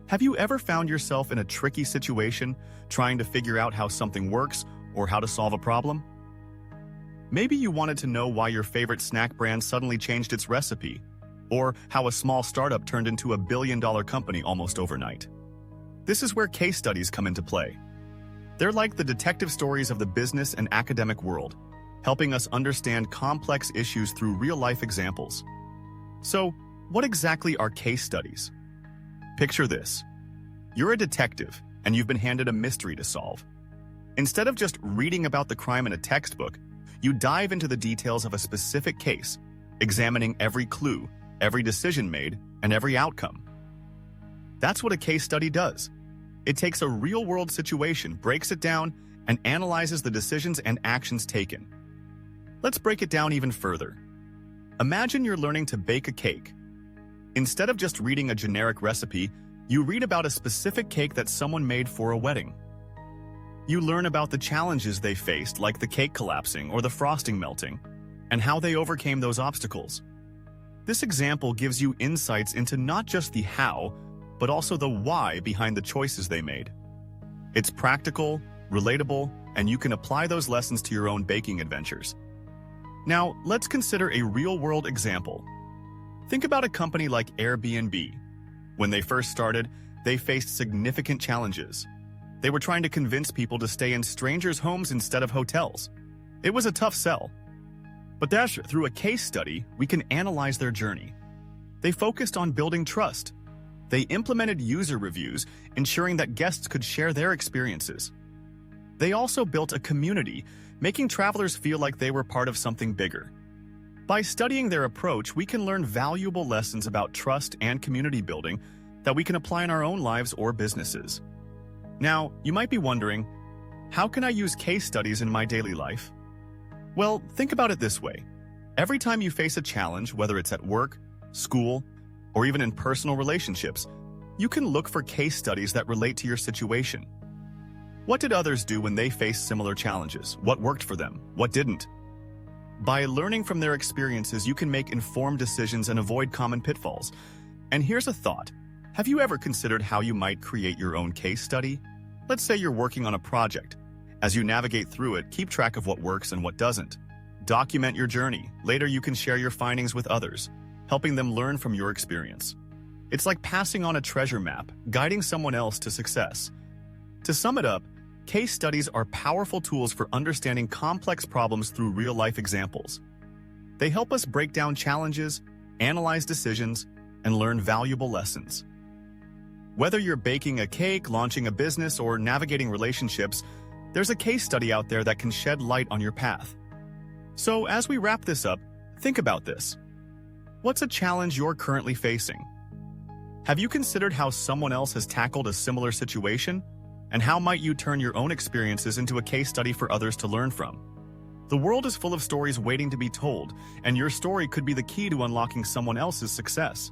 Have you ever found yourself in a tricky situation, trying to figure out how something works or how to solve a problem? Maybe you wanted to know why your favorite snack brand suddenly changed its recipe, or how a small startup turned into a billion-dollar company almost overnight. This is where case studies come into play. They're like the detective stories of the business and academic world, helping us understand complex issues through real-life examples. So, what exactly are case studies? Picture this. You're a detective, and you've been handed a mystery to solve. Instead of just reading about the crime in a textbook, you dive into the details of a specific case, examining every clue, every decision made, and every outcome. That's what a case study does. It takes a real-world situation, breaks it down, and analyzes the decisions and actions taken. Let's break it down even further. Imagine you're learning to bake a cake. Instead of just reading a generic recipe, you read about a specific cake that someone made for a wedding. You learn about the challenges they faced, like the cake collapsing or the frosting melting, and how they overcame those obstacles. This example gives you insights into not just the how, but also the why behind the choices they made. It's practical, relatable, and you can apply those lessons to your own baking adventures. Now, let's consider a real-world example. Think about a company like Airbnb. When they first started, they faced significant challenges. They were trying to convince people to stay in strangers' homes instead of hotels. It was a tough sell. But through a case study, we can analyze their journey. They focused on building trust. They implemented user reviews, ensuring that guests could share their experiences. They also built a community, making travelers feel like they were part of something bigger. By studying their approach, we can learn valuable lessons about trust and community building that we can apply in our own lives or businesses. Now, you might be wondering, how can I use case studies in my daily life? Well, think about it this way. Every time you face a challenge, whether it's at work, school, or even in personal relationships, you can look for case studies that relate to your situation. What did others do when they faced similar challenges? What worked for them? What didn't? By learning from their experiences, you can make informed decisions and avoid common pitfalls. And here's a thought. Have you ever considered how you might create your own case study? Let's say you're working on a project. As you navigate through it, keep track of what works and what doesn't. Document your journey. Later, you can share your findings with others, helping them learn from your experience. It's like passing on a treasure map, guiding someone else to success. To sum it up, case studies are powerful tools for understanding complex problems through real-life examples. They help us break down challenges, analyze decisions, and learn valuable lessons. Whether you're baking a cake, launching a business, or navigating relationships, there's a case study out there that can shed light on your path. So as we wrap this up, think about this. What's a challenge you're currently facing? Have you considered how someone else has tackled a similar situation? And how might you turn your own experiences into a case study for others to learn from? The world is full of stories waiting to be told, and your story could be the key to unlocking someone else's success.